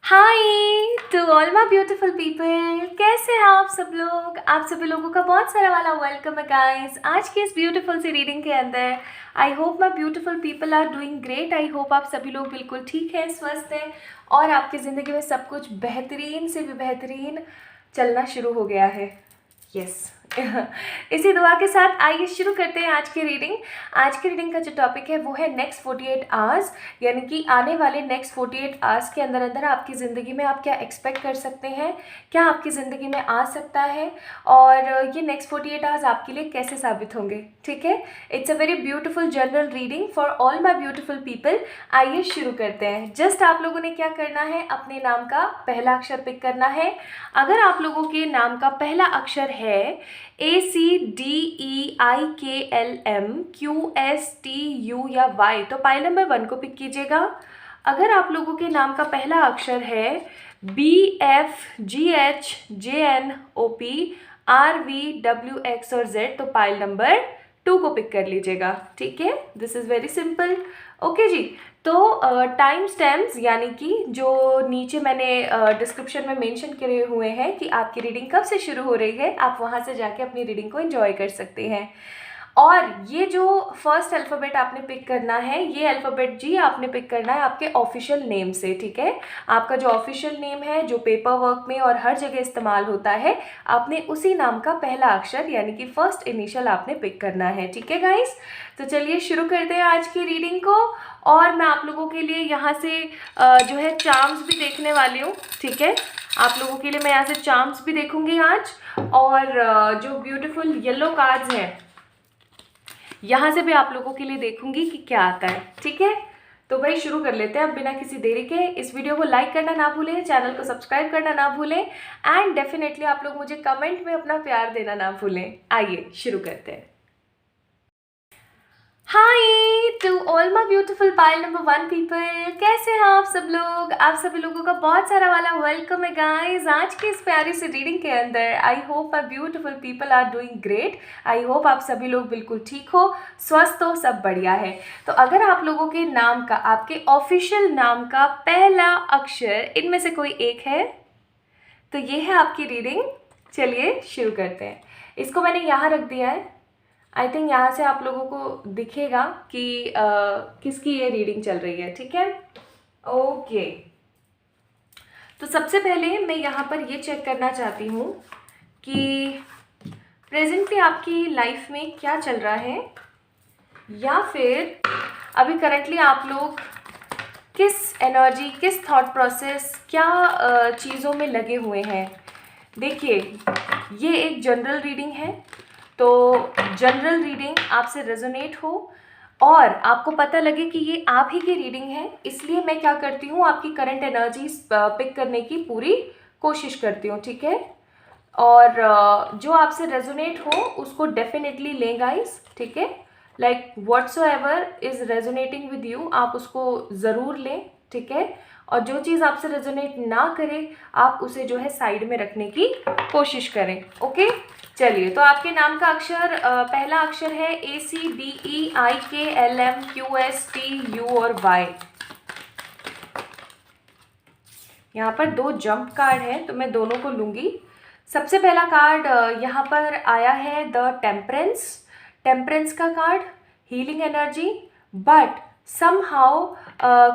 Hi to all my beautiful people, कैसे हैं आप सब लोग। आप सभी लोगों का बहुत सारा वाला वेलकम है गाइस आज की इस ब्यूटीफुल सी रीडिंग के अंदर। I hope my beautiful people are doing great. I hope आप सभी लोग बिल्कुल ठीक हैं, स्वस्थ हैं और आपकी ज़िंदगी में सब कुछ बेहतरीन से भी बेहतरीन चलना शुरू हो गया है। यस इसी दुआ के साथ आइए शुरू करते हैं आज की रीडिंग। आज की रीडिंग का जो टॉपिक है वो है नेक्स्ट 48 आवर्स, यानी कि आने वाले नेक्स्ट 48 आवर्स के अंदर अंदर आपकी ज़िंदगी में आप क्या एक्सपेक्ट कर सकते हैं, क्या आपकी ज़िंदगी में आ सकता है और ये नेक्स्ट 48 आवर्स आपके लिए कैसे साबित होंगे। ठीक है, it's a very beautiful general reading for all my beautiful people. आइए शुरू करते हैं। जस्ट आप लोगों ने क्या करना है, अपने नाम का पहला अक्षर पिक करना है। अगर आप लोगों के नाम का पहला अक्षर है ACDEIKLMQSTU या Y तो पाइल नंबर 1 को पिक कीजिएगा। अगर आप लोगों के नाम का पहला अक्षर है BFGHJNOPRVWX और Z तो पाइल नंबर 2 को पिक कर लीजिएगा। ठीक है, this is very simple. Okay जी, तो टाइम स्टैम्प्स यानी कि जो नीचे मैंने डिस्क्रिप्शन में मेंशन करे हुए हैं कि आपकी रीडिंग कब से शुरू हो रही है, आप वहां से जाके अपनी रीडिंग को एंजॉय कर सकते हैं। और ये जो फर्स्ट अल्फ़ाबेट आपने पिक करना है, ये अल्फ़ाबेट जी आपने पिक करना है आपके ऑफिशियल नेम से। ठीक है, आपका जो ऑफिशियल नेम है, जो पेपर वर्क में और हर जगह इस्तेमाल होता है, आपने उसी नाम का पहला अक्षर यानी कि फर्स्ट इनिशियल आपने पिक करना है। ठीक है गाइस, तो चलिए शुरू करते हैं आज की रीडिंग को। और मैं आप लोगों के लिए यहाँ से जो है चार्म्स भी देखने वाली हूँ। ठीक है, आप लोगों के लिए मैं यहाँ से चार्म्स भी देखूंगी आज, और जो ब्यूटीफुल येलो कार्ड्स हैं यहाँ से भी आप लोगों के लिए देखूंगी कि क्या आता है। ठीक है, तो भाई शुरू कर लेते हैं अब बिना किसी देरी के। इस वीडियो को लाइक करना ना भूलें, चैनल को सब्सक्राइब करना ना भूलें एंड डेफिनेटली आप लोग मुझे कमेंट में अपना प्यार देना ना भूलें। आइए शुरू करते हैं। Hi to all my beautiful pile number 1 people, कैसे हैं आप सब लोग। आप सभी लोगों का बहुत सारा वाला वेलकम है गाइस आज की इस प्यारी सी रीडिंग के अंदर। I hope my beautiful people are doing great. I hope आप सभी लोग बिल्कुल ठीक हो, स्वस्थ हो, सब बढ़िया है। तो अगर आप लोगों के नाम का, आपके ऑफिशियल नाम का पहला अक्षर इनमें से कोई एक है तो ये है आपकी रीडिंग। चलिए शुरू करते हैं। इसको मैंने यहाँ रख दिया है। आई थिंक यहाँ से आप लोगों को दिखेगा कि किसकी ये रीडिंग चल रही है। ठीक है, ओके। तो सबसे पहले मैं यहाँ पर ये चेक करना चाहती हूँ कि प्रेजेंटली आपकी लाइफ में क्या चल रहा है, या फिर अभी करंटली आप लोग किस एनर्जी, किस थॉट प्रोसेस, क्या चीज़ों में लगे हुए हैं। देखिए, ये एक जनरल रीडिंग है, तो जनरल रीडिंग आपसे रेजोनेट हो और आपको पता लगे कि ये आप ही की रीडिंग है, इसलिए मैं क्या करती हूँ, आपकी करंट एनर्जीज पिक करने की पूरी कोशिश करती हूँ। ठीक है, और जो आपसे रेजोनेट हो उसको डेफिनेटली लें गाइस। ठीक है, like whatsoever is resonating with you आप उसको ज़रूर लें। ठीक है, और जो चीज़ आपसे रेजोनेट ना करे आप उसे जो है साइड में रखने की कोशिश करें। ओके, चलिए। तो आपके नाम का अक्षर पहला अक्षर है ACDEIKLMQSTU और Y। यहाँ पर 2 जंप कार्ड हैं तो मैं दोनों को लूँगी। सबसे पहला कार्ड यहाँ पर आया है द टेम्परेंस। टेम्परेंस का card healing energy, but somehow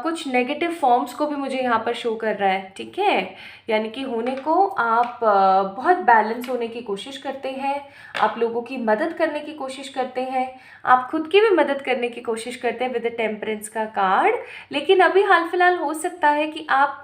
कुछ नेगेटिव फॉर्म्स को भी मुझे यहाँ पर शो कर रहा है। ठीक है, यानी कि होने को आप बहुत बैलेंस होने की कोशिश करते हैं, आप लोगों की मदद करने की कोशिश करते हैं, आप खुद की भी मदद करने की कोशिश करते हैं विद द टेम्परेंस का कार्ड। लेकिन अभी हाल फिलहाल हो सकता है कि आप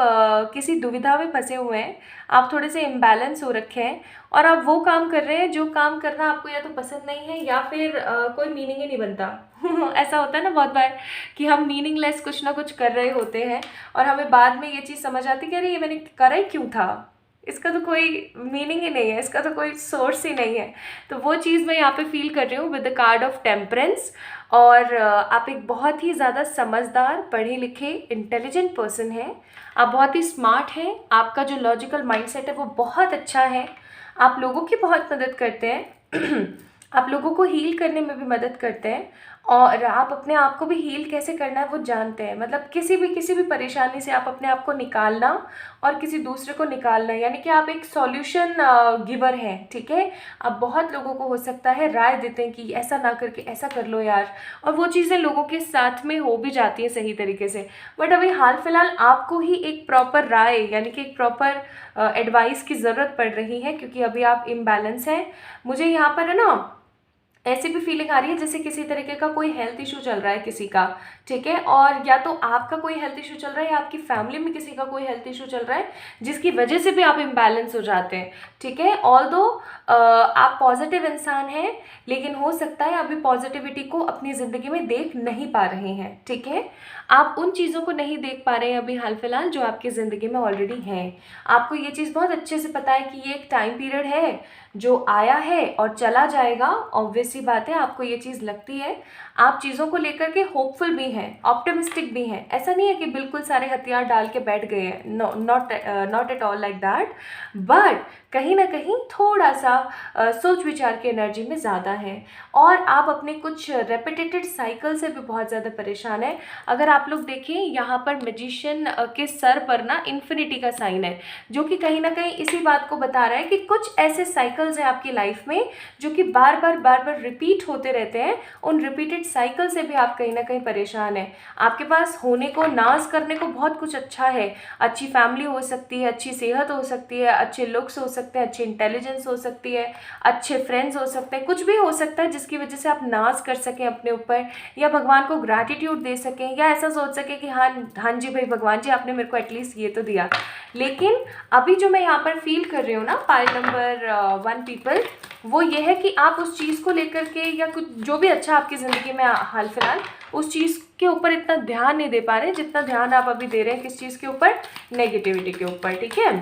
किसी दुविधा में फंसे हुए हैं, आप थोड़े से इम्बैलेंस हो रखे हैं और आप वो काम कर रहे हैं जो काम करना आपको या तो पसंद नहीं है या फिर कोई मीनिंग ही नहीं बनता। ऐसा होता है ना बहुत बार कि हम मीनिंगलेस कुछ ना कुछ कर रहे होते हैं और हमें बाद में ये चीज़ समझ आती है कि अरे ये मैंने करा ही क्यों था, इसका तो कोई मीनिंग ही नहीं है, इसका तो कोई सोर्स ही नहीं है। तो वो चीज़ मैं यहाँ पे फील कर रही हूँ with the card of temperance. और आप एक बहुत ही ज़्यादा समझदार, पढ़े लिखे, इंटेलिजेंट पर्सन हैं। आप बहुत ही स्मार्ट हैं, आपका जो लॉजिकल माइंडसेट है वो बहुत अच्छा है, आप लोगों की बहुत मदद करते हैं आप लोगों को हील करने में भी मदद करते हैं और आप अपने आप को भी हील कैसे करना है वो जानते हैं। मतलब किसी भी परेशानी से आप अपने आप को निकालना और किसी दूसरे को निकालना, यानी कि आप एक सॉल्यूशन गिवर हैं, ठीक है। आप बहुत लोगों को हो सकता है राय देते हैं कि ऐसा ना करके ऐसा कर लो यार, और वो चीज़ें लोगों के साथ में हो भी जाती हैं सही तरीके से। बट अभी हाल फिलहाल आपको ही एक प्रॉपर राय, यानी कि एक प्रॉपर एडवाइस की ज़रूरत पड़ रही है, क्योंकि अभी आप इम्बैलेंस हैं। मुझे यहाँ पर है ना ऐसी भी फीलिंग आ रही है जैसे किसी तरीके का कोई हेल्थ इशू चल रहा है किसी का, ठीक है। और या तो आपका कोई हेल्थ इशू चल रहा है या आपकी फैमिली में किसी का कोई हेल्थ इशू चल रहा है, जिसकी वजह से भी आप इम्बैलेंस हो जाते हैं, ठीक है। ऑल्दो आप पॉजिटिव इंसान हैं, लेकिन हो सकता है अभी पॉजिटिविटी को अपनी ज़िंदगी में देख नहीं पा रहे हैं, ठीक है। आप उन चीज़ों को नहीं देख पा रहे हैं अभी हाल फिलहाल जो आपकी ज़िंदगी में ऑलरेडी हैं। आपको ये चीज़ बहुत अच्छे से पता है कि ये एक टाइम पीरियड है जो आया है और चला जाएगा। ऑब्वियस सी बात है, आपको ये चीज़ लगती है। आप चीज़ों को लेकर के होपफुल भी हैं, ऑप्टिमिस्टिक भी हैं। ऐसा नहीं है कि बिल्कुल सारे हथियार डाल के बैठ गए हैं, no, not at all like that. But कहीं ना कहीं थोड़ा सा सोच विचार की एनर्जी में ज़्यादा है, और आप अपने कुछ रेपिटेटेड साइकिल से भी बहुत ज़्यादा परेशान है। अगर आप लोग देखें यहाँ पर मैजिशियन के सर पर ना इन्फिनिटी का साइन है, जो कि कहीं ना कहीं इसी बात को बता रहा है कि कुछ ऐसे साइकिल्स हैं आपकी लाइफ में जो कि बार बार रिपीट होते रहते हैं। उन रिपीटेड साइकिल से भी आप कहीं ना कहीं परेशान हैं। आपके पास होने को, नाज करने को बहुत कुछ अच्छा है। अच्छी फैमिली हो सकती है, अच्छी सेहत हो सकती है, अच्छे लुक्स हो सकते हैं, अच्छी इंटेलिजेंस हो सकती है, अच्छे फ्रेंड्स हो सकते हैं, कुछ भी हो सकता है जिसकी वजह से आप नाज कर सकें अपने ऊपर, या भगवान को ग्रैटिट्यूड दे सकें, या ऐसा सोच सकें कि हाँ हाँ जी भाई भगवान जी आपने मेरे को एटलीस्ट ये तो दिया। लेकिन अभी जो मैं यहाँ पर फील कर रही हूँ ना पाइल नंबर 1 पीपल, वो ये है कि आप उस चीज़ को लेकर के या कुछ जो भी अच्छा आपकी ज़िंदगी में हाल फिलहाल, उस चीज़ के ऊपर इतना ध्यान नहीं दे पा रहे जितना ध्यान आप अभी दे रहे हैं किस चीज़ के ऊपर, नेगेटिविटी के ऊपर, ठीक है।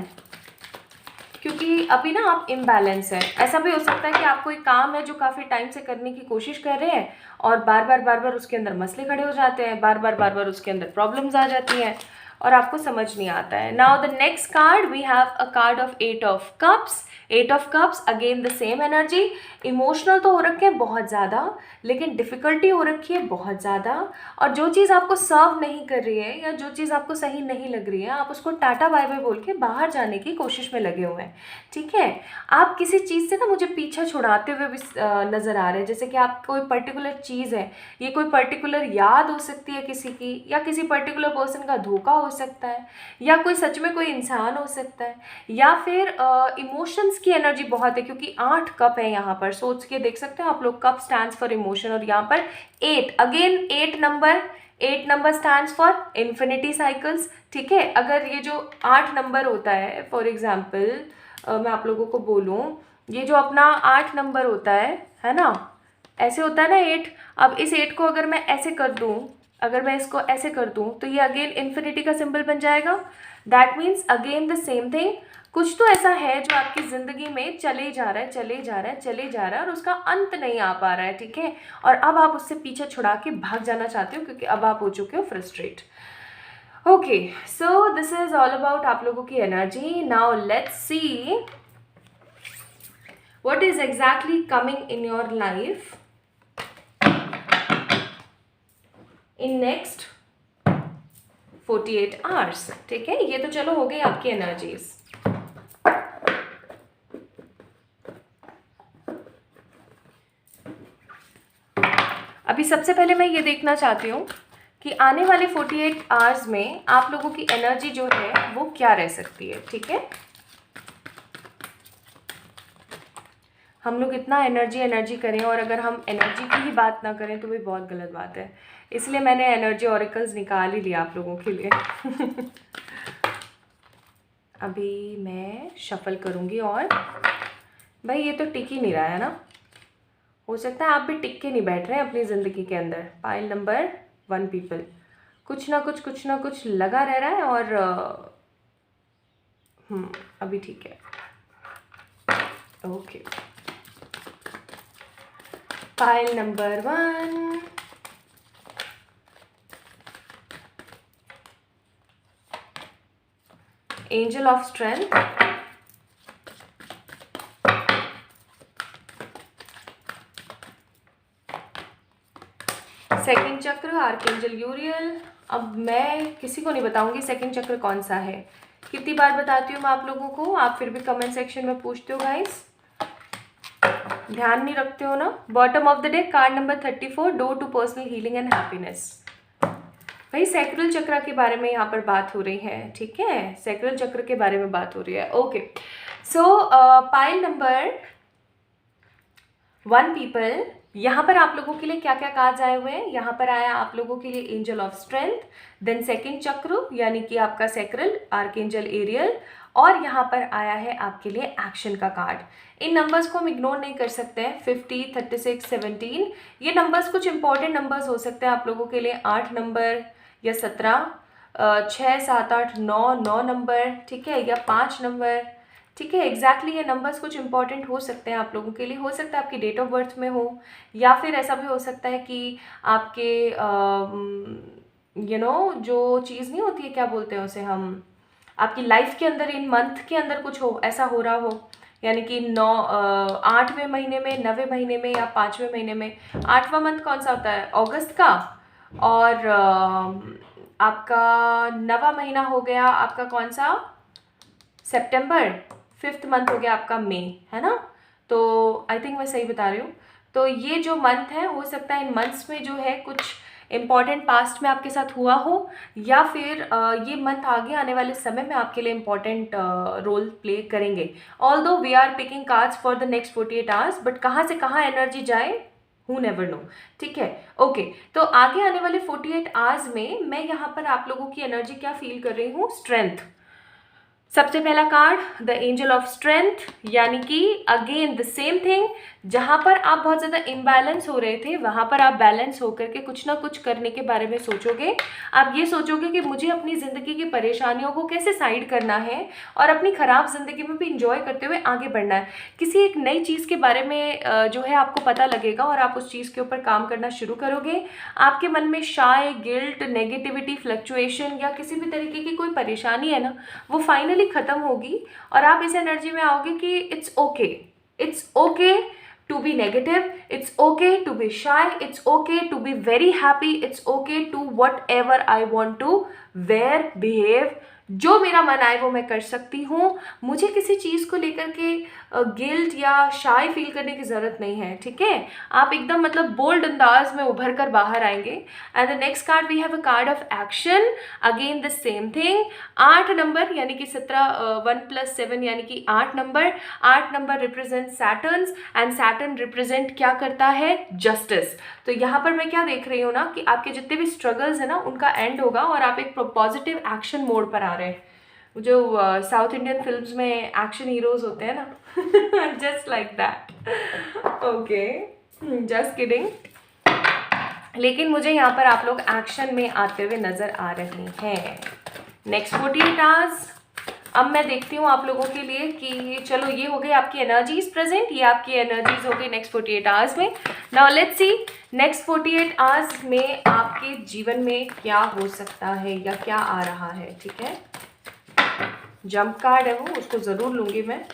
क्योंकि अभी ना आप इम्बैलेंस है। ऐसा भी हो सकता है कि आपको एक काम है जो काफ़ी टाइम से करने की कोशिश कर रहे हैं और बार बार उसके अंदर मसले खड़े हो जाते हैं, बार बार उसके अंदर प्रॉब्लम्स आ जाती हैं और आपको समझ नहीं आता है। Now the next card we have a card of 8 of cups. 8 of cups again the same energy. Emotional तो हो रखे हैं बहुत ज़्यादा, लेकिन डिफ़िकल्टी हो रखी है बहुत ज़्यादा, और जो चीज़ आपको सर्व नहीं कर रही है या जो चीज़ आपको सही नहीं लग रही है, आप उसको टाटा बाय बाय बोल के बाहर जाने की कोशिश में लगे हुए हैं, ठीक है। आप किसी चीज़ से ना मुझे पीछा छुड़ाते हुए भी नज़र आ रहे हैं, जैसे कि आप कोई पर्टिकुलर चीज़ है, ये कोई पर्टिकुलर याद हो सकती है किसी की, या किसी पर्टिकुलर पर्सन का धोखा हो सकता है, या कोई सच में कोई इंसान हो सकता है, या फिर इमोशंस की एनर्जी बहुत है, क्योंकि 8 कप है यहाँ पर। सोच के देख सकते हो आप लोग, कप स्टैंड्स फॉर इमोशन, और यहाँ पर 8 again 8 number stands for infinity cycles, ठीक है। अगर ये जो 8 नंबर होता है, फॉर एग्जाम्पल मैं आप लोगों को बोलूँ, ये जो अपना 8 नंबर होता है ना, ऐसे होता है ना 8। अब इस 8 को अगर मैं ऐसे कर दूँ, अगर मैं इसको ऐसे कर दूँ, तो ये अगेन इन्फिनिटी का सिंबल बन जाएगा। That means again the same thing, कुछ तो ऐसा है जो आपकी ज़िंदगी में चले जा रहा है और उसका अंत नहीं आ पा रहा है, ठीक है। और अब आप उससे पीछे छुड़ा के भाग जाना चाहते हो, क्योंकि अब आप हो चुके हो frustrate. Okay, so this is all about आप लोगों की energy. Now let's see what is exactly coming in your life in next 48 hours, ठीक है। ये तो चलो हो गई आपकी एनर्जीज। अभी सबसे पहले मैं ये देखना चाहती हूँ कि आने वाले 48 आवर्स में आप लोगों की एनर्जी जो है वो क्या रह सकती है, ठीक है। हम लोग इतना एनर्जी करें और अगर हम एनर्जी की ही बात ना करें तो भी बहुत गलत बात है। इसलिए मैंने एनर्जी ऑरिकल्स निकाल ही लिया आप लोगों के लिए। अभी मैं शफल करूँगी, और भाई ये तो टिक ही नहीं रहा है ना। हो सकता है आप भी टिक के नहीं बैठ रहे हैं अपनी ज़िंदगी के अंदर। पाइल नंबर 1 पीपल, कुछ ना कुछ लगा रह रहा है, और अभी ठीक है। Okay, pile number 1, angel of strength, चक्र आर्कएंजल यूरियल। अब मैं किसी को नहीं बताऊंगी सेकंड चक्र कौन सा है, कितनी बार बताती हूँ मैं आप लोगों को, आप फिर भी कमेंट सेक्शन में पूछते हो गाइस, ध्यान नहीं रखते हो ना। Bottom of the deck card number 34, door to personal healing and happiness. भाई सैक्रल चक्र के बारे में यहाँ पर बात हो रही है, ठीक है, सैक्रल चक्र के बारे में बात हो रही है। ओके, सो पाइल नंबर 1 पीपल, यहाँ पर आप लोगों के लिए क्या क्या कार्ड्स आए हुए हैं। यहाँ पर आया आप लोगों के लिए angel of strength, then second chakra यानी कि आपका सैक्रल आर्कएंजल एरियल, और यहाँ पर आया है आपके लिए एक्शन का कार्ड। इन नंबर्स को हम इग्नोर नहीं कर सकते हैं, 50, 36, 17, ये नंबर्स कुछ इंपॉर्टेंट नंबर्स हो सकते हैं आप लोगों के लिए, 8 नंबर या 17, 6, 7, 8, 9 नंबर, ठीक है, या 5 नंबर, ठीक है। एग्जैक्टली ये नंबर्स कुछ इंपॉर्टेंट हो सकते हैं आप लोगों के लिए, हो सकता है आपकी डेट ऑफ बर्थ में हो, या फिर ऐसा भी हो सकता है कि आपके जो चीज़ नहीं होती है, क्या बोलते हैं उसे हम, आपकी लाइफ के अंदर इन मंथ के अंदर कुछ हो, ऐसा हो रहा हो, यानी कि 8वें महीने में, 9वें महीने में, या 5वें महीने में। 8वां मंथ कौन सा होता है, अगस्त का, और आपका 9वां महीना हो गया आपका कौन सा, सितंबर, 5th मंथ हो गया आपका मई, है ना। तो आई थिंक मैं सही बता रही हूँ। तो ये जो मंथ है, हो सकता है इन मंथ्स में जो है कुछ इम्पॉर्टेंट पास्ट में आपके साथ हुआ हो, या फिर ये मंथ आगे आने वाले समय में आपके लिए इम्पॉर्टेंट रोल प्ले करेंगे। Although we are picking cards for the next 48 hours, but कहाँ से कहाँ एनर्जी जाए हु नेवर नो, ठीक है। ओके, तो आगे आने वाले 48 आवर्स में मैं यहाँ पर आप लोगों की एनर्जी क्या फील कर रही हूँ, स्ट्रेंथ। सबसे पहला card the angel of strength, यानी कि अगेन द सेम थिंग, जहाँ पर आप बहुत ज़्यादा इम्बैलेंस हो रहे थे वहाँ पर आप बैलेंस होकर के कुछ ना कुछ करने के बारे में सोचोगे। आप ये सोचोगे कि मुझे अपनी ज़िंदगी की परेशानियों को कैसे साइड करना है और अपनी ख़राब ज़िंदगी में भी इंजॉय करते हुए आगे बढ़ना है। किसी एक नई चीज़ के बारे में जो है आपको पता लगेगा और आप उस चीज़ के ऊपर काम करना शुरू करोगे। आपके मन में शाय, गिल्ट, नेगेटिविटी, फ्लक्चुएशन या किसी भी तरीके की कोई परेशानी है ना, वो फाइनली खत्म होगी और आप इस एनर्जी में आओगे कि it's okay to be negative, it's okay to be shy, it's okay to be very happy, it's okay to whatever I want to wear, behave, जो मेरा मन आए वो मैं कर सकती हूँ। मुझे किसी चीज़ को लेकर के गिल्ट या शाय फील करने की ज़रूरत नहीं है, ठीक है। आप एकदम मतलब बोल्ड अंदाज में उभर कर बाहर आएंगे। And the next card we have a card of action, again the same thing. 8 number यानी कि 17, 1 + 7 यानी कि 8 number. 8 number represent Saturns, and Saturn represent क्या करता है, जस्टिस। तो यहाँ पर मैं क्या देख रही हूँ ना कि आपके जितने भी स्ट्रगल्स है ना उनका एंड होगा और आप एक पॉजिटिव एक्शन मोड पर आ रहे हैं। जो साउथ इंडियन फिल्म्स में एक्शन हीरोज होते हैं ना, just like that. Okay, just kidding. लेकिन मुझे यहाँ पर आप लोग एक्शन में आते हुए नज़र आ रहे हैं। नेक्स्ट 48 आवर्स, अब मैं देखती हूँ आप लोगों के लिए कि चलो ये हो गई आपकी एनर्जीज प्रेजेंट, ये आपकी एनर्जीज हो गई नेक्स्ट 48 आवर्स में। Now let's see next 48 hours में आपके जीवन में क्या हो सकता है या क्या आ रहा है, ठीक है। जंप कार्ड है वो, उसको ज़रूर लूँगी मैं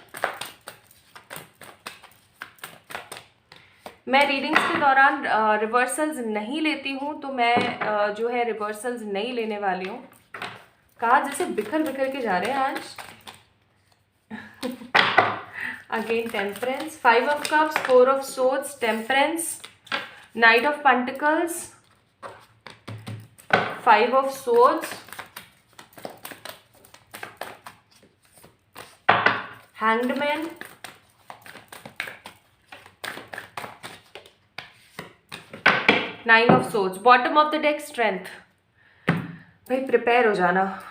रीडिंग्स के दौरान रिवर्सल्स नहीं लेती हूँ, तो मैं जो है रिवर्सल्स नहीं लेने वाली हूँ। कार्ड जैसे बिखर बिखर के जा रहे हैं आज। Again temperance, 5 of cups, 4 of swords, temperance, knight of pentacles, 5 of swords, hanged man, nine of swords. Bottom of the deck strength. भाई प्रिपेयर हो जाना।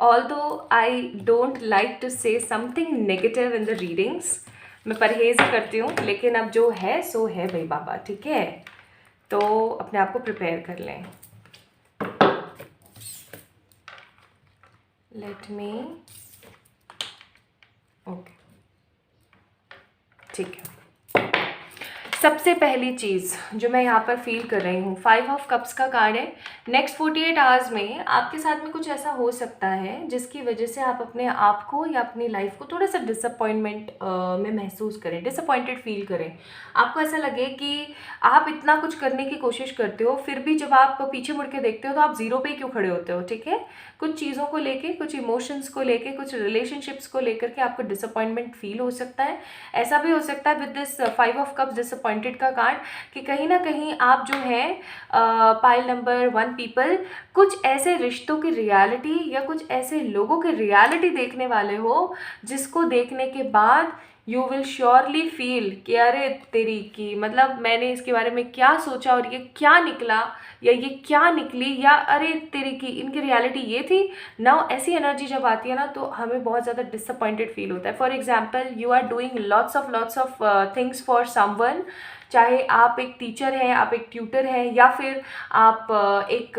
Although I don't like to say something negative in the readings, मैं परहेज करती हूँ, लेकिन अब जो है सो है भाई बाबा, ठीक है। तो अपने आप को प्रिपेयर कर लें। लेट मी, ओके, ठीक है। सबसे पहली चीज़ जो मैं यहाँ पर फील कर रही हूँ, 5 ऑफ कप्स का कार्ड है। नेक्स्ट 48 आवर्स में आपके साथ में कुछ ऐसा हो सकता है जिसकी वजह से आप अपने आप को या अपनी लाइफ को थोड़ा सा डिसअपॉइंटमेंट में महसूस करें, डिसअपॉइंटेड फील करें। आपको ऐसा लगे कि आप इतना कुछ करने की कोशिश करते हो, फिर भी जब आप पीछे मुड़ के देखते हो तो आप ज़ीरो पे ही क्यों खड़े होते हो। ठीक है, कुछ चीज़ों को लेके, कुछ इमोशंस को लेके, कुछ रिलेशनशिप्स को लेकर के आपको डिसअपॉइंटमेंट फील हो सकता है। ऐसा भी हो सकता है with this 5 of cups disappointed का कार्ड कि कहीं ना कहीं आप जो है पाइल नंबर 1 पीपल कुछ ऐसे रिश्तों की रियलिटी या कुछ ऐसे लोगों की रियलिटी देखने वाले हो जिसको देखने के बाद यू विल श्योरली फील कि अरे तेरी की, मतलब मैंने इसके बारे में क्या सोचा और ये क्या निकला या ये क्या निकली, या अरे तेरी की इनकी रियलिटी ये थी ना। ऐसी एनर्जी जब आती है ना तो हमें बहुत ज़्यादा डिसअपॉइंटेड फील होता है। For example, you are doing lots of things for someone, चाहे आप एक टीचर हैं, आप एक ट्यूटर हैं, या फिर आप एक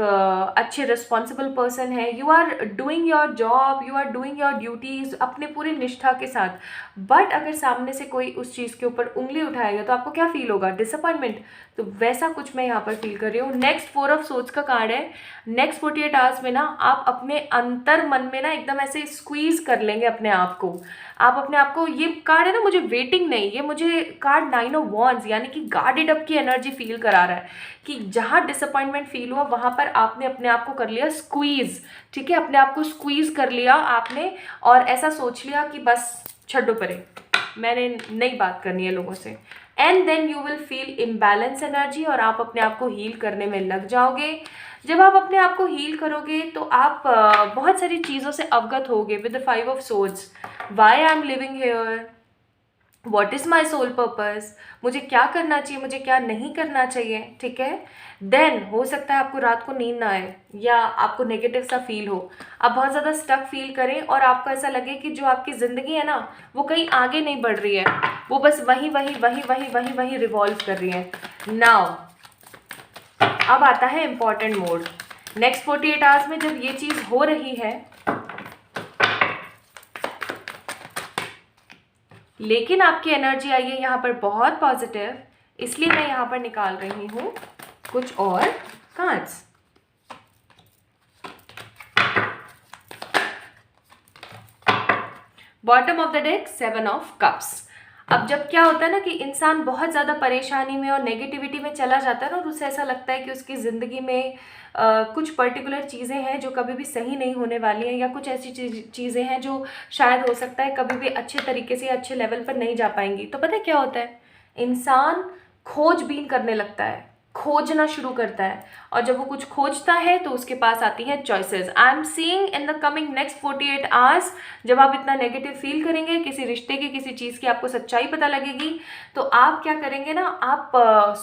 अच्छे रिस्पॉन्सिबल पर्सन हैं। You are doing your job, you are doing your duties अपने पूरे निष्ठा के साथ, बट अगर सामने से कोई उस चीज़ के ऊपर उंगली उठाएगा तो आपको क्या फील होगा, डिसअपॉइंटमेंट। तो वैसा कुछ मैं यहाँ पर फील कर रही हूँ। नेक्स्ट 4 ऑफ सोर्ड्स का कार्ड है। नेक्स्ट 48 आवर्स में ना आप अपने अंतर मन में ना एकदम ऐसे स्क्वीज कर लेंगे अपने आप को। आप अपने आप को, ये कार्ड है ना मुझे वेटिंग नहीं, ये मुझे कार्ड 9 ऑफ वॉन्ड्स यानी कि गार्डेड अप की एनर्जी फील करा रहा है कि जहाँ डिसअपॉइंटमेंट फील हुआ वहाँ पर आपने अपने आप को कर लिया स्क्वीज। ठीक है, अपने आप को स्क्वीज कर लिया आपने और ऐसा सोच लिया कि बस छड्डो परे, मैंने नई बात करनी है लोगों से। And then you will feel imbalance energy और आप अपने आप को हील करने में लग जाओगे। जब आप अपने आप को हील करोगे तो आप बहुत सारी चीज़ों से अवगत होगे with the 5 of swords. Why I am living here, what is my soul purpose, मुझे क्या करना चाहिए, मुझे क्या नहीं करना चाहिए। ठीक है, देन हो सकता है आपको रात को नींद ना आए या आपको नेगेटिव सा फील हो, आप बहुत ज़्यादा स्टक फील करें और आपको ऐसा लगे कि जो आपकी ज़िंदगी है ना वो कहीं आगे नहीं बढ़ रही है, वो बस वहीं वहीं वहीं वहीं वहीं वहीं रिवॉल्व कर रही है। नाउ अब आता है इम्पॉर्टेंट मोड। नेक्स्ट 48 आवर्स में जब ये चीज़ हो रही है, लेकिन आपकी एनर्जी आई है यहाँ पर बहुत पॉजिटिव, इसलिए मैं यहाँ पर निकाल रही हूँ कुछ और cards. Bottom of the deck 7 of cups. अब जब क्या होता है ना कि इंसान बहुत ज़्यादा परेशानी में और नेगेटिविटी में चला जाता है ना, और उसे ऐसा लगता है कि उसकी ज़िंदगी में कुछ पर्टिकुलर चीज़ें हैं जो कभी भी सही नहीं होने वाली हैं, या कुछ ऐसी चीज़ें हैं जो शायद हो सकता है कभी भी अच्छे तरीके से अच्छे लेवल पर नहीं जा पाएंगी। तो पता है क्या होता है, इंसान खोजबीन करने लगता है, खोजना शुरू करता है, और जब वो कुछ खोजता है तो उसके पास आती हैं choices. I am seeing in the coming next 48 hours, जब आप इतना नेगेटिव फील करेंगे, किसी रिश्ते की, किसी चीज़ की आपको सच्चाई पता लगेगी, तो आप क्या करेंगे ना, आप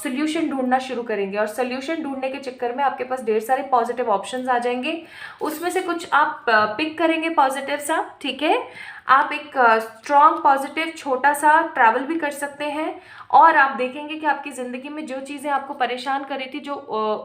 सोल्यूशन ढूंढना शुरू करेंगे, और सोल्यूशन ढूंढने के चक्कर में आपके पास ढेर सारे पॉजिटिव ऑप्शंस आ जाएंगे। उसमें से कुछ आप पिक करेंगे पॉजिटिव सा। ठीक है, आप एक स्ट्रॉन्ग पॉजिटिव छोटा सा ट्रैवल भी कर सकते हैं, और आप देखेंगे कि आपकी ज़िंदगी में जो चीज़ें आपको परेशान कर रही थी, जो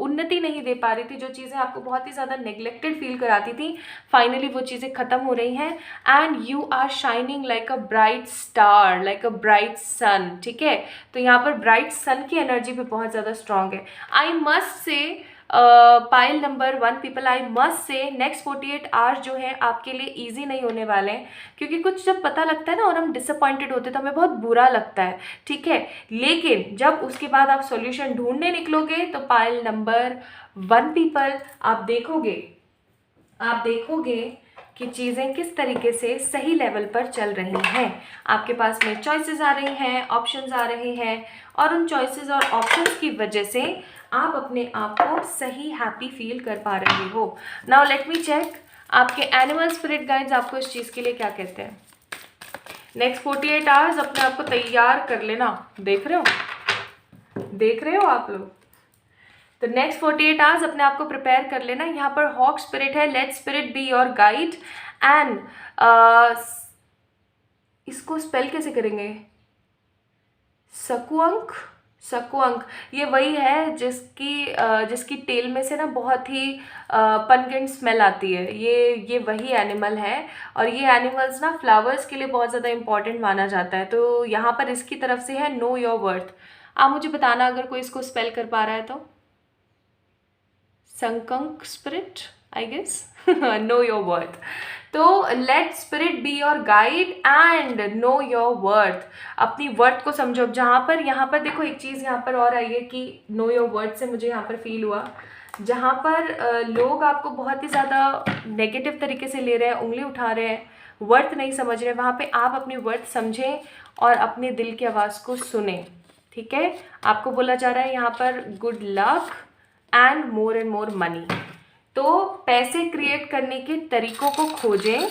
उन्नति नहीं दे पा रही थी, जो चीज़ें आपको बहुत ही ज़्यादा नेग्लेक्टेड फील कराती थी, फाइनली वो चीज़ें ख़त्म हो रही हैं, and you are shining like a bright star, like a bright sun. ठीक है, तो यहाँ पर ब्राइट सन की एनर्जी भी बहुत ज़्यादा स्ट्रॉन्ग है। I must say pile number 1 people, I must say next 48 hours जो है आपके लिए ईजी नहीं होने वाले हैं, क्योंकि कुछ जब पता लगता है ना और हम डिसअपॉइंटेड होते हैं तो हमें बहुत बुरा लगता है। ठीक है, लेकिन जब उसके बाद आप सॉल्यूशन ढूंढने निकलोगे तो पाइल नंबर 1 पीपल आप देखोगे कि चीज़ें किस तरीके से सही लेवल पर चल रही हैं। आपके पास में चॉइसेस आ रही हैं, ऑप्शंस आ रहे हैं, और उन चॉइसेस और ऑप्शंस की वजह से आप अपने आप को सही हैप्पी फील कर पा रहे हो। नाउ लेट मी चेक आपके एनिमल स्पिरिट गाइड्स आपको इस चीज़ के लिए क्या कहते हैं। नेक्स्ट 48 आवर्स अपने आप को तैयार कर लेना। देख रहे हो आप लोग, तो नेक्स्ट 48 आवर्स अपने आप को प्रिपेयर कर लेना। यहाँ पर हॉक स्पिरिट है, let spirit be your guide, and इसको स्पेल कैसे करेंगे, सकुअंक, ये वही है जिसकी टेल में से ना बहुत ही पंगेंट स्मेल आती है। ये वही एनिमल है, और ये एनिमल्स ना फ्लावर्स के लिए बहुत ज़्यादा इंपॉर्टेंट माना जाता है। तो यहाँ पर इसकी तरफ से है नो योर वर्थ। आप मुझे बताना अगर कोई इसको स्पेल कर पा रहा है तो। संकंक spirit I guess, know your worth. तो let spirit be your guide and know your worth. अपनी वर्थ को समझो। जहाँ पर यहाँ पर देखो एक चीज़ यहाँ पर और आई है कि नो योर वर्थ से मुझे यहाँ पर फील हुआ, जहाँ पर लोग आपको बहुत ही ज़्यादा नेगेटिव तरीके से ले रहे हैं, उंगली उठा रहे हैं, वर्थ नहीं समझ रहे, वहाँ पे आप अपनी वर्थ समझें और अपने दिल की आवाज़ को सुने। ठीक है, आपको बोला जा रहा है यहाँ पर good luck and more money. तो पैसे क्रिएट करने के तरीकों को खोजें,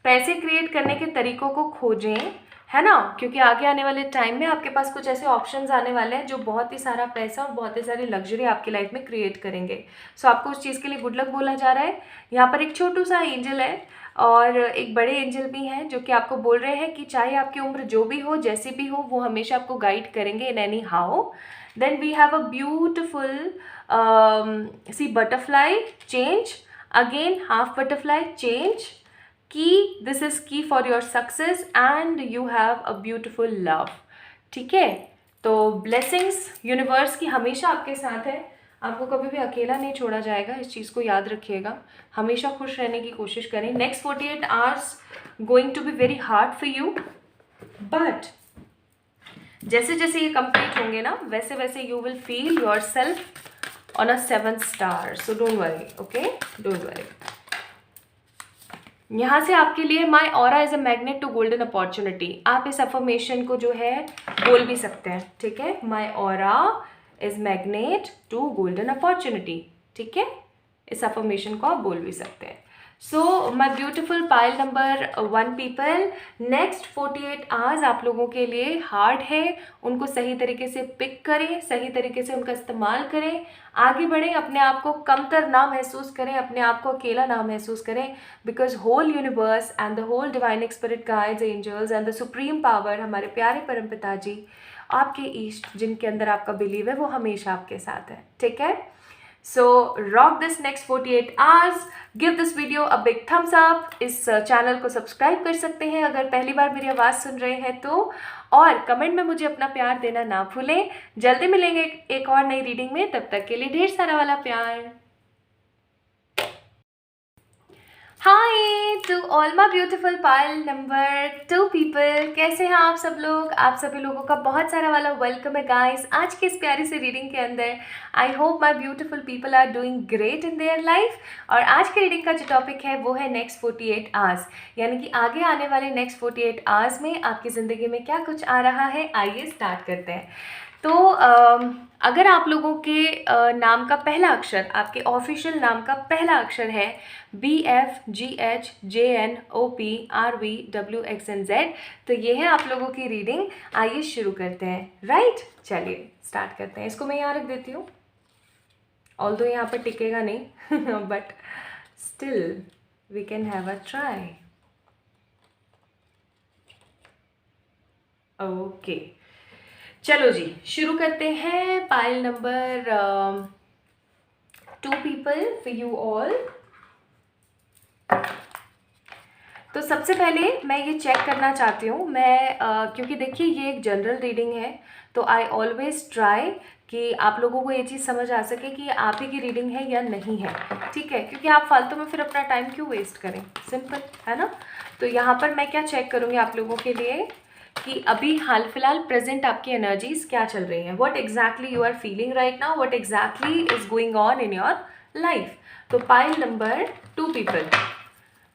पैसे क्रिएट करने के तरीकों को खोजें, है ना, क्योंकि आगे आने वाले टाइम में आपके पास कुछ ऐसे ऑप्शंस आने वाले हैं जो बहुत ही सारा पैसा और बहुत ही सारी लग्जरी आपकी लाइफ में क्रिएट करेंगे। सो आपको उस चीज़ के लिए गुड लक बोला जा रहा है। यहाँ पर एक छोटू सा एंजल है और एक बड़े एंजल भी हैं जो कि आपको बोल रहे हैं कि चाहे आपकी उम्र जो भी हो, जैसी भी हो, वो हमेशा आपको गाइड करेंगे in any how. Then we have a beautiful see butterfly change, again half butterfly change, key, this is key for your success and you have a beautiful love। ठीक है, तो blessings यूनिवर्स की हमेशा आपके साथ है, आपको कभी भी अकेला नहीं छोड़ा जाएगा, इस चीज़ को याद रखिएगा। हमेशा खुश रहने की कोशिश करें। Next 48 hours going to be very hard for you, but जैसे जैसे ये कंप्लीट होंगे ना, वैसे वैसे you will feel yourself on a 7th star. So don't worry, okay, don't worry. यहाँ से आपके लिए my aura is a magnet to golden opportunity, आप इस अफर्मेशन को जो है बोल भी सकते हैं। ठीक है, my aura is magnet to golden opportunity. ठीक है, इस अफर्मेशन को आप बोल भी सकते हैं। So my beautiful pile number 1 people, next 48 hours आप लोगों के लिए हार्ड है, उनको सही तरीके से पिक करें, सही तरीके से उनका इस्तेमाल करें, आगे बढ़ें, अपने आप को कमतर ना महसूस करें, अपने आप को अकेला ना महसूस करें, because whole universe and the whole divine spirit guides, angels and the supreme power, हमारे प्यारे परमपिता जी, आपके ईष्ट जिनके अंदर आपका बिलीव है, वो हमेशा आपके साथ है। ठीक है, So rock this next 48 hours, give this video a big thumbs up, इस चैनल को सब्सक्राइब कर सकते हैं अगर पहली बार मेरी आवाज़ सुन रहे हैं तो, और कमेंट में मुझे अपना प्यार देना ना भूलें। जल्दी मिलेंगे एक और नई रीडिंग में, तब तक के लिए ढेर सारा वाला प्यार। Hi to all my beautiful pile number 2 people, कैसे हैं आप सब लोग? आप सभी लोगों का बहुत सारा वाला वेलकम है गाइस आज की इस प्यारी सी रीडिंग के अंदर। I hope my beautiful people are doing great in their life. और आज की रीडिंग का जो टॉपिक है वो है नेक्स्ट 48 आवर्स, यानी कि आगे आने वाले नेक्स्ट 48 आवर्स में आपकी ज़िंदगी में क्या कुछ आ रहा है। आइए स्टार्ट करते हैं। तो अगर आप लोगों के नाम का पहला अक्षर, आपके ऑफिशियल नाम का पहला अक्षर है BFGHJNOPRVWXNZ, तो ये है आप लोगों की रीडिंग। आइए शुरू करते हैं। राइट, चलिए स्टार्ट करते हैं। इसको मैं यहाँ रख देती हूँ, ऑल्दो यहाँ पर टिकेगा नहीं but still we can have a try. Okay, चलो जी शुरू करते हैं। Pile number 2 people for you all. तो सबसे पहले मैं ये चेक करना चाहती हूँ, मैं क्योंकि देखिए ये एक जनरल रीडिंग है, तो आई ऑलवेज ट्राई कि आप लोगों को ये चीज़ समझ आ सके कि आप ही की रीडिंग है या नहीं है। ठीक है, क्योंकि आप फालतू में फिर अपना टाइम क्यों वेस्ट करें, सिंपल है ना। तो यहाँ पर मैं क्या चेक करूँगी आप लोगों के लिए कि अभी हाल फिलहाल प्रेजेंट आपकी एनर्जीज क्या चल रही हैं, what exactly you are feeling right now, what exactly is going on in your life. तो pile number 2 people,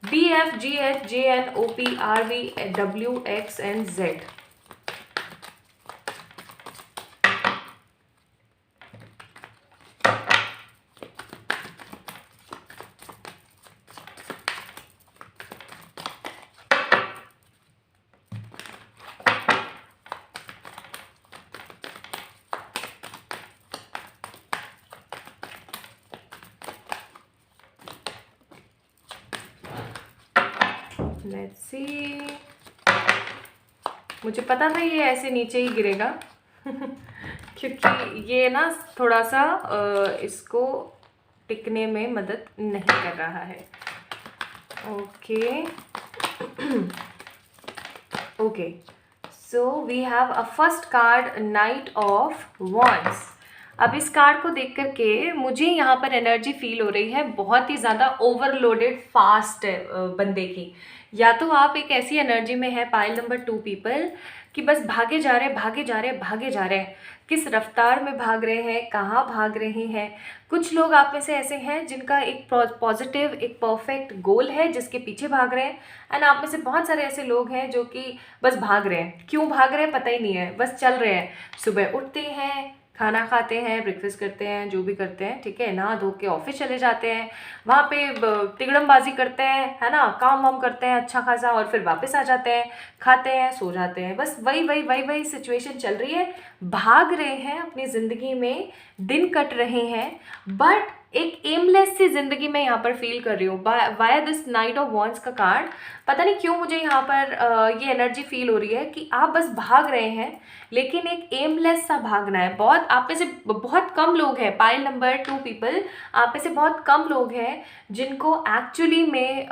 BFGHJNOPRVWXNZ। Let's see, मुझे पता था ये ऐसे नीचे ही गिरेगा क्योंकि ये ना थोड़ा सा इसको टिकने में मदद नहीं कर रहा है। Okay okay, so we have a first card, knight of wands. अब इस कार्ड को देख करके मुझे यहाँ पर एनर्जी फील हो रही है बहुत ही ज़्यादा ओवरलोडेड फास्ट है बंदे की। या तो आप एक ऐसी एनर्जी में है पाइल नंबर 2 पीपल कि बस भागे जा रहे भागे जा रहे भागे जा रहे हैं। किस रफ्तार में भाग रहे हैं, कहाँ भाग रहे हैं। कुछ लोग आप में से ऐसे हैं जिनका एक पॉजिटिव एक परफेक्ट गोल है जिसके पीछे भाग रहे हैं, एंड आप में से बहुत सारे ऐसे लोग हैं जो कि बस भाग रहे हैं। क्यों भाग रहे हैं पता ही नहीं है, बस चल रहे हैं। सुबह उठते हैं, खाना खाते हैं, ब्रेकफास्ट करते हैं, जो भी करते हैं, ठीक है, नहा धो के ऑफिस चले जाते हैं, वहाँ पे तिगड़मबाजी करते हैं, है ना, काम वाम करते हैं अच्छा खासा, और फिर वापस आ जाते हैं, खाते हैं, सो जाते हैं। बस वही वही वही वही सिचुएशन चल रही है। भाग रहे हैं अपनी ज़िंदगी में, दिन कट रहे हैं, बट एक एमलेस सी ज़िंदगी में यहाँ पर फील कर रही हूँ via this night of wands का कार्ड। पता नहीं क्यों मुझे यहाँ पर ये एनर्जी फील हो रही है कि आप बस भाग रहे हैं, लेकिन एक एमलेस सा भागना है। बहुत आप में से बहुत कम लोग हैं, पाइल नंबर 2 पीपल, आप में से बहुत कम लोग हैं जिनको एक्चुअली में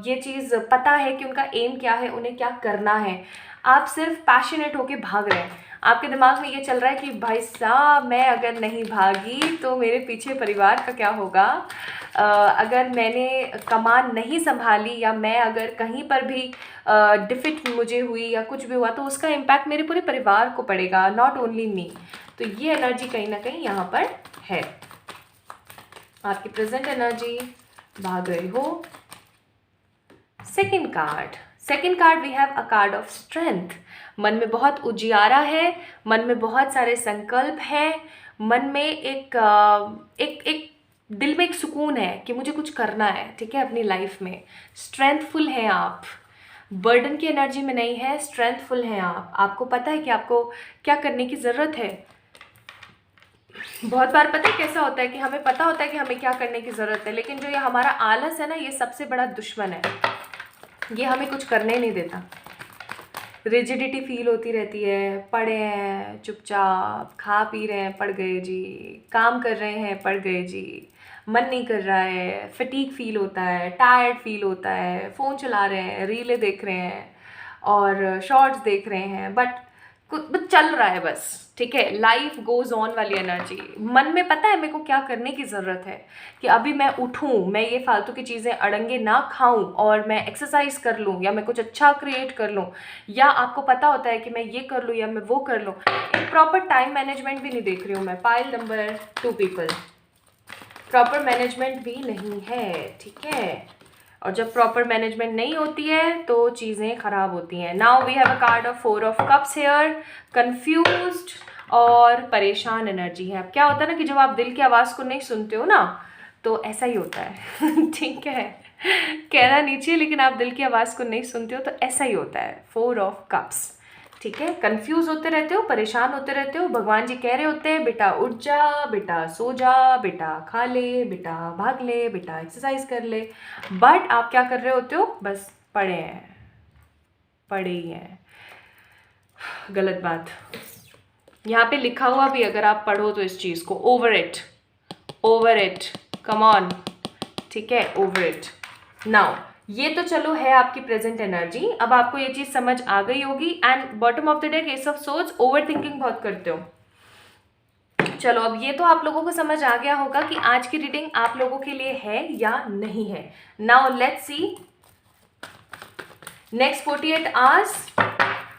ये चीज़ पता है कि उनका एम क्या है, उन्हें क्या करना है। आप सिर्फ पैशनेट होके भाग रहे हैं। आपके दिमाग में ये चल रहा है कि भाई साहब मैं अगर नहीं भागी तो मेरे पीछे परिवार का क्या होगा, अगर मैंने कमान नहीं संभाली, या मैं अगर कहीं पर भी डिफिट मुझे हुई या कुछ भी हुआ तो उसका इम्पैक्ट मेरे पूरे परिवार को पड़ेगा, नॉट ओनली मी। तो ये एनर्जी कहीं ना कहीं यहाँ पर है। आपकी प्रेजेंट एनर्जी, भाग रहे हो। Second card we have a card of strength. मन में बहुत उजियारा है, मन में बहुत सारे संकल्प हैं, मन में एक दिल में एक सुकून है कि मुझे कुछ करना है, ठीक है, अपनी लाइफ में। स्ट्रेंथफुल हैं आप, बर्डन की एनर्जी में नहीं है, स्ट्रेंथफुल हैं आप। आपको पता है कि आपको क्या करने की ज़रूरत है। बहुत बार पता है कैसा होता है कि हमें पता होता है कि हमें क्या करने की ज़रूरत है, लेकिन जो ये हमारा आलस है ना, ये सबसे बड़ा दुश्मन है। ये हमें कुछ करने नहीं देता। रिजिडिटी फील होती रहती है, पड़े हैं चुपचाप, खा पी रहे हैं, पड़ गए जी, काम कर रहे हैं, पड़ गए जी, मन नहीं कर रहा है, फटीग फील होता है, टायर्ड फील होता है, फ़ोन चला रहे हैं, रीलें देख रहे हैं और शॉर्ट्स देख रहे हैं, बट कुछ चल रहा है बस, ठीक है, लाइफ गोज़ ऑन वाली एनर्जी। मन में पता है मेरे को क्या करने की ज़रूरत है, कि अभी मैं उठूँ, मैं ये फालतू की चीज़ें अड़ंगे ना खाऊं, और मैं एक्सरसाइज कर लूँ, या मैं कुछ अच्छा क्रिएट कर लूँ, या आपको पता होता है कि मैं ये कर लूँ या मैं वो कर लूँ। एक प्रॉपर टाइम मैनेजमेंट भी नहीं देख रही हूँ मैं, pile number 2 people. Proper management भी नहीं है, ठीक है, और जब प्रॉपर मैनेजमेंट नहीं होती है तो चीज़ें ख़राब होती हैं। Now we have a card of 4 of cups here, confused और परेशान एनर्जी है। अब क्या होता है ना कि जब आप दिल की आवाज़ को नहीं सुनते हो ना, तो ऐसा ही होता है ठीक है, कहना नीचे, लेकिन आप दिल की आवाज़ को नहीं सुनते हो तो ऐसा ही होता है। 4 ऑफ कप्स, ठीक है, कंफ्यूज होते रहते हो, परेशान होते रहते हो। भगवान जी कह रहे होते हैं बेटा उठ जा, बेटा सो जा, बेटा खा ले, बेटा भाग ले, बेटा एक्सरसाइज कर ले, बट आप क्या कर रहे होते हो, बस पड़े हैं, पड़े ही हैं। गलत बात, यहाँ पे लिखा हुआ भी अगर आप पढ़ो तो इस चीज़ को, ओवर इट, कम ऑन, ठीक है, ओवर इट। नाउ ये तो चलो है आपकी प्रेजेंट एनर्जी। अब आपको ये चीज़ समझ आ गई होगी। And bottom of the deck S of swords, over thinking बहुत करते हो। चलो अब ये तो आप लोगों को समझ आ गया होगा कि आज की रीडिंग आप लोगों के लिए है या नहीं है। Now let's see, next 48 hours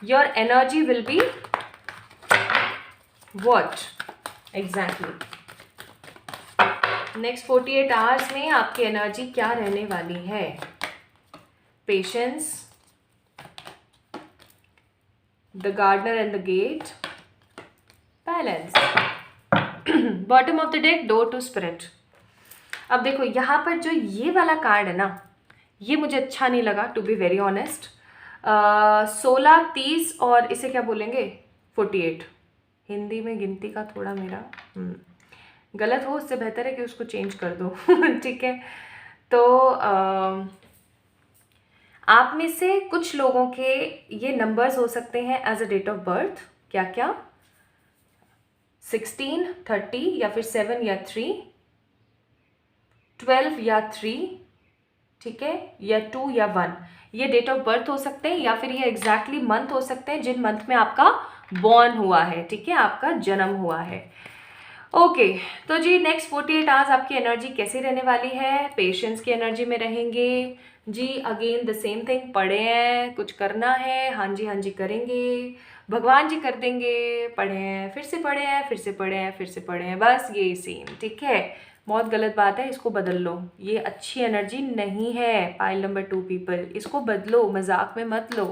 your energy will be what exactly. Next 48 hours में आपकी एनर्जी क्या रहने वाली है। Patience, the gardener and the gate, balance, bottom of the deck, door to spirit। अब देखो यहाँ पर जो ये वाला कार्ड है ना, ये मुझे अच्छा नहीं लगा, टू बी वेरी ऑनेस्ट। 16, 30 और इसे क्या बोलेंगे 48। हिंदी में गिनती का थोड़ा मेरा गलत हो, उससे बेहतर है कि उसको चेंज कर दो ठीक है। तो आप में से कुछ लोगों के ये नंबर्स हो सकते हैं as a date of birth. क्या क्या, 16, 30 या फिर 7 या 3, 12 या 3, ठीक है, या 2 या 1। ये डेट ऑफ बर्थ हो सकते हैं, या फिर ये एग्जैक्टली मंथ हो सकते हैं जिन मंथ में आपका बॉर्न हुआ है, ठीक है, आपका जन्म हुआ है। ओके, तो जी नेक्स्ट 48 आवर्स आपकी एनर्जी कैसी रहने वाली है? पेशेंस की एनर्जी में रहेंगे जी। अगेन द सेम थिंग, पढ़े हैं, कुछ करना है, हाँ जी हाँ जी करेंगे, भगवान जी कर देंगे, पढ़े हैं, फिर से पढ़े हैं, फिर से पढ़े हैं, फिर से पढ़े हैं, बस यही सीन, ठीक है। बहुत गलत बात है, इसको बदल लो, ये अच्छी एनर्जी नहीं है। पाइल नंबर 2 पीपल, इसको बदलो, मजाक में मत लो।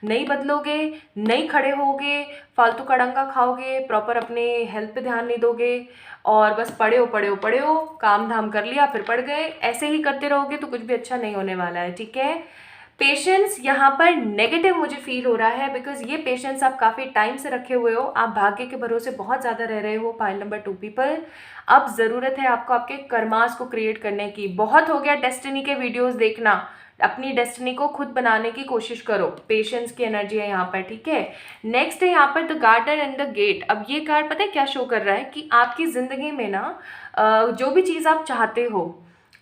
नहीं बदलोगे, नहीं खड़े होगे, फालतू का डंगा खाओगे, प्रॉपर अपने हेल्थ पे ध्यान नहीं दोगे और बस पढ़े हो पढ़े हो पढ़े हो, काम धाम कर लिया फिर पढ़ गए, ऐसे ही करते रहोगे तो कुछ भी अच्छा नहीं होने वाला है, ठीक है। पेशेंस यहाँ पर नेगेटिव मुझे फील हो रहा है, बिकॉज ये पेशेंस आप काफ़ी टाइम से रखे हुए हो, आप भाग्य के भरोसे बहुत ज़्यादा रह रहे हो पाइल नंबर 2 पीपल। अब ज़रूरत है आपको आपके कर्मास को क्रिएट करने की। बहुत हो गया डेस्टिनी के वीडियोस देखना, अपनी डेस्टिनी को खुद बनाने की कोशिश करो। पेशेंस की एनर्जी है यहाँ पर, ठीक है। नेक्स्ट है यहाँ पर the garden and the gate. अब ये कार्ड पता है क्या शो कर रहा है कि आपकी ज़िंदगी में ना जो भी चीज़ आप चाहते हो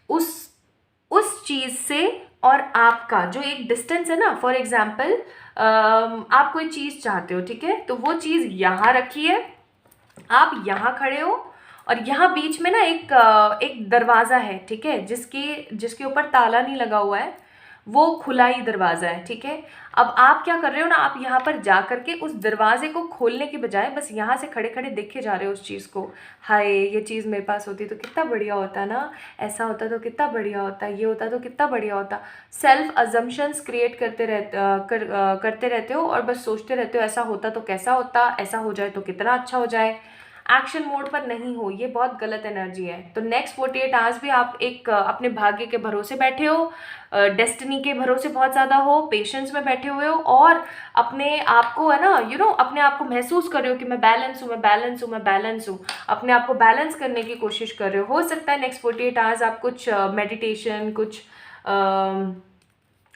उस चीज़ से और आपका जो एक डिस्टेंस है ना, फॉर एग्जाम्पल आप कोई चीज़ चाहते हो, ठीक है, तो वो चीज़ यहाँ रखी है, आप यहाँ खड़े हो और यहाँ बीच में ना एक दरवाज़ा है, ठीक है, जिसके ऊपर ताला नहीं लगा हुआ है, वो खुला ही दरवाज़ा है, ठीक है। अब आप क्या कर रहे हो ना, आप यहाँ पर जा करके उस दरवाजे को खोलने के बजाय बस यहाँ से खड़े खड़े देखे जा रहे हो उस चीज़ को। हाय, ये चीज़ मेरे पास होती तो कितना बढ़िया होता ना, ऐसा होता तो कितना बढ़िया होता, ये होता तो कितना बढ़िया होता। सेल्फ अजम्पशंस क्रिएट करते रहते हो और बस सोचते रहते हो ऐसा होता तो कैसा होता, ऐसा हो जाए तो कितना अच्छा हो जाए। एक्शन मोड पर नहीं हो, ये बहुत गलत एनर्जी है। तो नेक्स्ट 48 आवर्स भी आप एक अपने भाग्य के भरोसे बैठे हो, डेस्टिनी के भरोसे बहुत ज़्यादा हो, पेशेंस में बैठे हुए हो और अपने आप को है ना अपने आप को महसूस कर रहे हो कि मैं बैलेंस हूँ, मैं बैलेंस हूँ, मैं बैलेंस हूँ। अपने आप को बैलेंस करने की कोशिश कर रहे हो सकता है नेक्स्ट 48 आवर्स आप कुछ मेडिटेशन, कुछ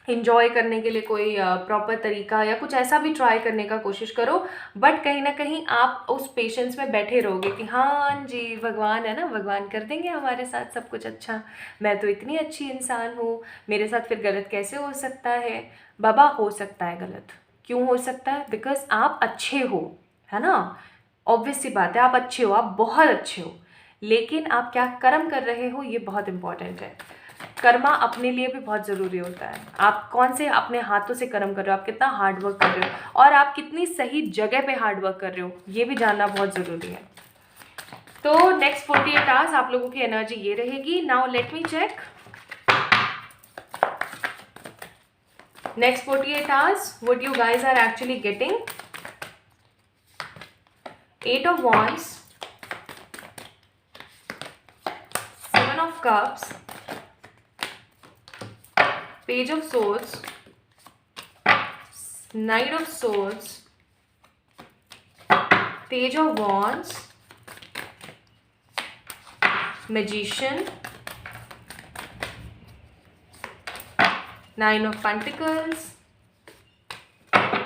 इंजॉय करने के लिए कोई प्रॉपर तरीका या कुछ ऐसा भी ट्राई करने का कोशिश करो, बट कहीं ना कहीं आप उस पेशेंस में बैठे रहोगे कि हाँ जी भगवान है ना, भगवान कर देंगे हमारे साथ सब कुछ अच्छा, मैं तो इतनी अच्छी इंसान हूँ, मेरे साथ फिर गलत कैसे हो सकता है। बाबा हो सकता है गलत, क्यों हो सकता है? बिकॉज आप अच्छे हो, है ना, ऑब्वियस सी बात है, आप अच्छे हो, आप बहुत अच्छे हो, लेकिन आप क्या कर्म कर रहे हो ये बहुत इंपॉर्टेंट है। कर्मा अपने लिए भी बहुत ज़रूरी होता है। आप कौन से अपने हाथों से कर्म कर रहे हो, आप कितना हार्ड वर्क कर रहे हो और आप कितनी सही जगह पे हार्ड वर्क कर रहे हो, ये भी जानना बहुत ज़रूरी है। तो नेक्स्ट 48 आवर्स आप लोगों की एनर्जी ये रहेगी। Now let me check next 48 hours what you guys are actually getting. 8 of Wands, 7 of Cups, Page of Swords, Knight of Swords, Page of Wands, Magician, Nine of Pentacles,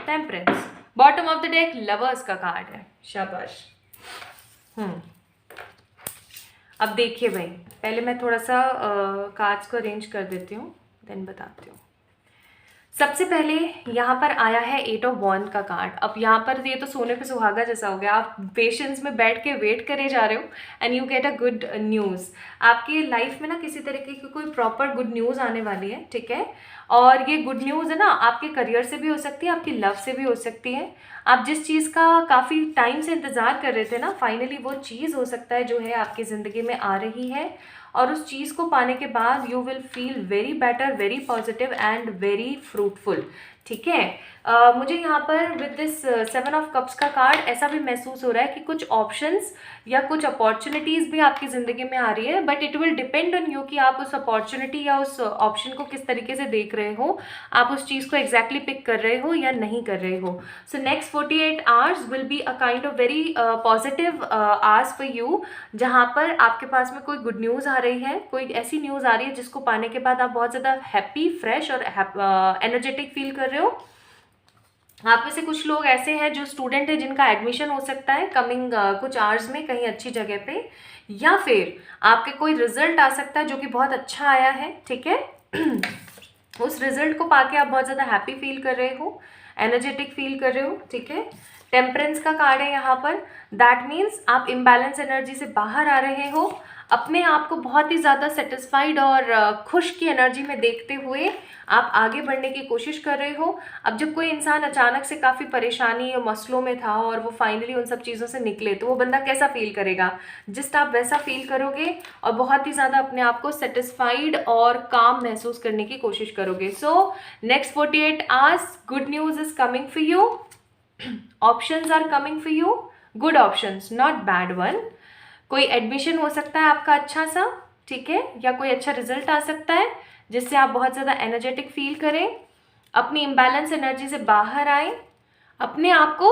Temperance। Bottom of the deck lovers का card है, शाबाश। अब देखिए भाई, पहले मैं थोड़ा सा कार्ड्स को अरेंज कर देती हूँ, देन बताती हूँ। सबसे पहले यहाँ पर आया है 8 of Wands का कार्ड। अब यहाँ पर ये तो सोने पे सुहागा जैसा हो गया, आप पेशेंस में बैठ के वेट करे जा रहे हो and you get a good news. आपकी लाइफ में ना किसी तरीके की कोई प्रॉपर गुड न्यूज़ आने वाली है, ठीक है। और ये गुड न्यूज़ है ना, आपके करियर से भी हो सकती है, आपकी लव से भी हो सकती है। आप जिस चीज़ का काफ़ी टाइम से इंतज़ार कर रहे थे ना, फाइनली वो चीज़ हो सकता है जो है आपकी ज़िंदगी में आ रही है और उस चीज़ को पाने के बाद you will feel very better, very positive and very fruitful, ठीक है। मुझे यहाँ पर विद दिस 7 of Cups का कार्ड ऐसा भी महसूस हो रहा है कि कुछ ऑप्शंस या कुछ अपॉर्चुनिटीज़ भी आपकी ज़िंदगी में आ रही है, but it will depend on you कि आप उस अपॉर्चुनिटी या उस ऑप्शन को किस तरीके से देख रहे हो, आप उस चीज़ को एग्जैक्टली पिक कर रहे हो या नहीं कर रहे हो। सो next 48 hours will be a kind of very positive hours for you, जहाँ पर आपके पास में कोई गुड न्यूज़ आ रही है, कोई ऐसी न्यूज़ आ रही है जिसको पाने के बाद आप बहुत ज़्यादा हैप्पी, फ्रेश और एनर्जेटिक फील कर रहे हो। आप में से कुछ लोग ऐसे हैं जो स्टूडेंट है, जिनका एडमिशन हो सकता है कमिंग कुछ आवर्स में कहीं अच्छी जगह पे, या फिर आपके कोई रिजल्ट आ सकता है जो कि बहुत अच्छा आया है, ठीक है। उस रिजल्ट को पाके आप बहुत ज़्यादा हैप्पी फील कर रहे हो, एनर्जेटिक फील कर रहे हो, ठीक है। टेम्परेंस का कार्ड है यहाँ पर। दैट मीन्स आप इम्बैलेंस एनर्जी से बाहर आ रहे हो, अपने आप को बहुत ही ज़्यादा सेटिस्फाइड और खुश की एनर्जी में देखते हुए आप आगे बढ़ने की कोशिश कर रहे हो। अब जब कोई इंसान अचानक से काफ़ी परेशानी और मसलों में था और वो फाइनली उन सब चीज़ों से निकले, तो वो बंदा कैसा फील करेगा? जस्ट आप वैसा फील करोगे और बहुत ही ज़्यादा अपने आप को सेटिस्फाइड और काम महसूस करने की कोशिश करोगे। So next 48 hours good news is coming for you, options are coming for you, good options, not bad one. कोई एडमिशन हो सकता है आपका अच्छा सा, ठीक है, या कोई अच्छा रिजल्ट आ सकता है जिससे आप बहुत ज़्यादा एनर्जेटिक फील करें, अपनी इम्बैलेंस एनर्जी से बाहर आए, अपने आप को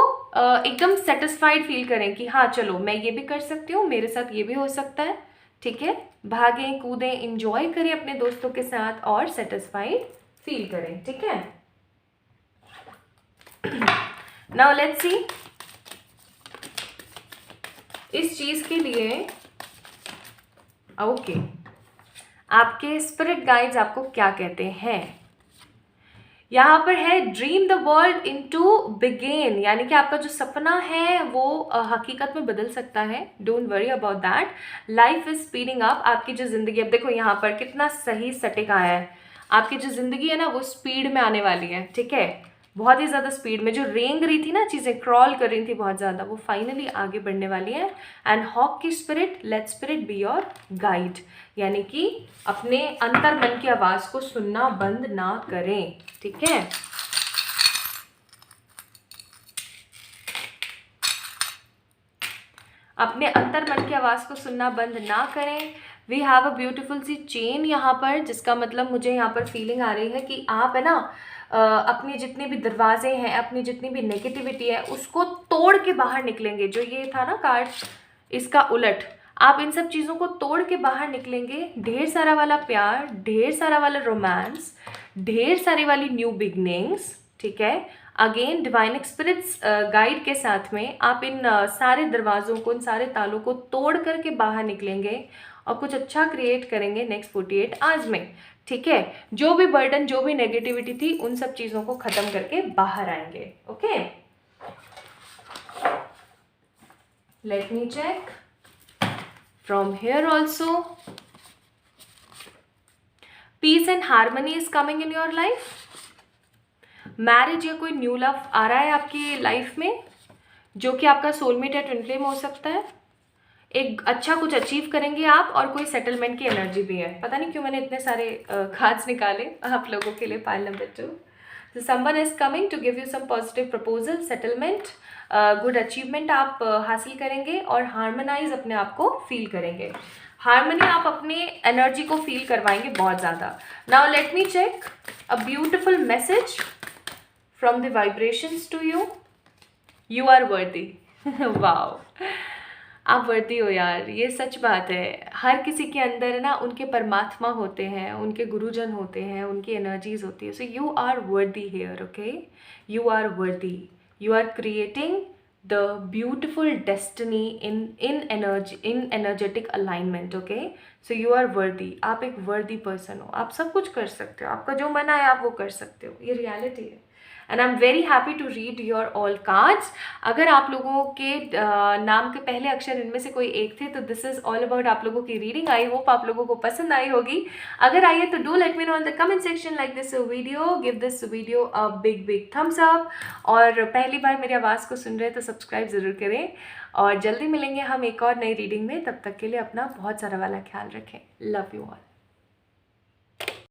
एकदम सेटिस्फाइड फील करें कि हाँ चलो मैं ये भी कर सकती हूँ, मेरे साथ ये भी हो सकता है, ठीक है। भागें कूदें, इंजॉय करें अपने दोस्तों के साथ और सेटिस्फाइड फील करें, ठीक है। नाउ लेट्स सी इस चीज के लिए ओके आपके स्पिरिट गाइड्स आपको क्या कहते हैं। यहाँ पर है ड्रीम द वर्ल्ड इनटू बिगेन, यानी कि आपका जो सपना है वो हकीकत में बदल सकता है। Don't worry about that, life is speeding up. आपकी जो जिंदगी, अब देखो यहाँ पर कितना सही सटीक आया है, आपकी जो जिंदगी है ना वो स्पीड में आने वाली है, ठीक है, बहुत ही ज़्यादा स्पीड में। जो रेंग रही थी ना चीज़ें, क्रॉल कर रही थी बहुत ज़्यादा, वो फाइनली आगे बढ़ने वाली है। एंड हॉक की spirit, let spirit be your guide, यानी कि अपने अंतर मन की आवाज़ को सुनना बंद ना करें, ठीक है। अपने अंतर मन की आवाज़ को सुनना बंद ना करें। We have a beautiful sea chain यहाँ पर, जिसका मतलब मुझे यहाँ पर फीलिंग आ रही है कि आप है ना अपने जितने भी दरवाजे हैं, अपनी जितनी भी नेगेटिविटी है उसको तोड़ के बाहर निकलेंगे। जो ये था ना कार्ड, इसका उलट, आप इन सब चीज़ों को तोड़ के बाहर निकलेंगे। ढेर सारा वाला प्यार, ढेर सारा वाला रोमांस, ढेर सारी वाली न्यू बिगनिंग्स, ठीक है। अगेन डिवाइन स्पिरिट्स गाइड के साथ में आप इन सारे दरवाज़ों को, इन सारे तालों को तोड़ करके बाहर निकलेंगे और कुछ अच्छा क्रिएट करेंगे नेक्स्ट 48 आवर्स में, ठीक है। जो भी बर्डन, जो भी नेगेटिविटी थी, उन सब चीज़ों को ख़त्म करके बाहर आएंगे, okay. Let me check from here also. Peace and harmony is coming in your life. Marriage या कोई न्यू लव आ रहा है आपकी लाइफ में, जो कि आपका सोलमेट या ट्विन फ्लेम हो सकता है। एक अच्छा कुछ अचीव करेंगे आप, और कोई सेटलमेंट की एनर्जी भी है। पता नहीं क्यों मैंने इतने सारे कार्ड्स निकाले आप लोगों के लिए। पाइल नंबर 2, तो someone is coming to give you some positive proposal, settlement, good achievement आप हासिल करेंगे और हार्मोनाइज अपने आप को फील करेंगे। हार्मनी आप अपने एनर्जी को फील करवाएंगे बहुत ज़्यादा। Now let me check a beautiful message from the vibrations to you. You are worthy. Wow, आप वर्दी हो यार, ये सच बात है। हर किसी के अंदर ना उनके परमात्मा होते हैं, उनके गुरुजन होते हैं, उनकी एनर्जीज होती है। So you are worthy here, okay, you are worthy, you are creating the beautiful destiny in energetic alignment, okay. So you are worthy, आप एक वर्दी पर्सन हो, आप सब कुछ कर सकते हो, आपका जो मन आए आप वो कर सकते हो, ये रियलिटी है। And I am very happy to read your all cards. अगर आप लोगों के नाम के पहले अक्षर इनमें से कोई एक थे, तो दिस इज ऑल अबाउट आप लोगों की रीडिंग। आई होप आप लोगों को पसंद आई होगी। अगर आई है तो do let me know in the comment section, like this video, give this video a big big thumbs up. और पहली बार मेरी आवाज़ को सुन रहे हैं तो सब्सक्राइब ज़रूर करें। और जल्दी मिलेंगे हम एक और नई रीडिंग में। तब तक के लिए अपना बहुत सारा वाला ख्याल रखें। Love you all.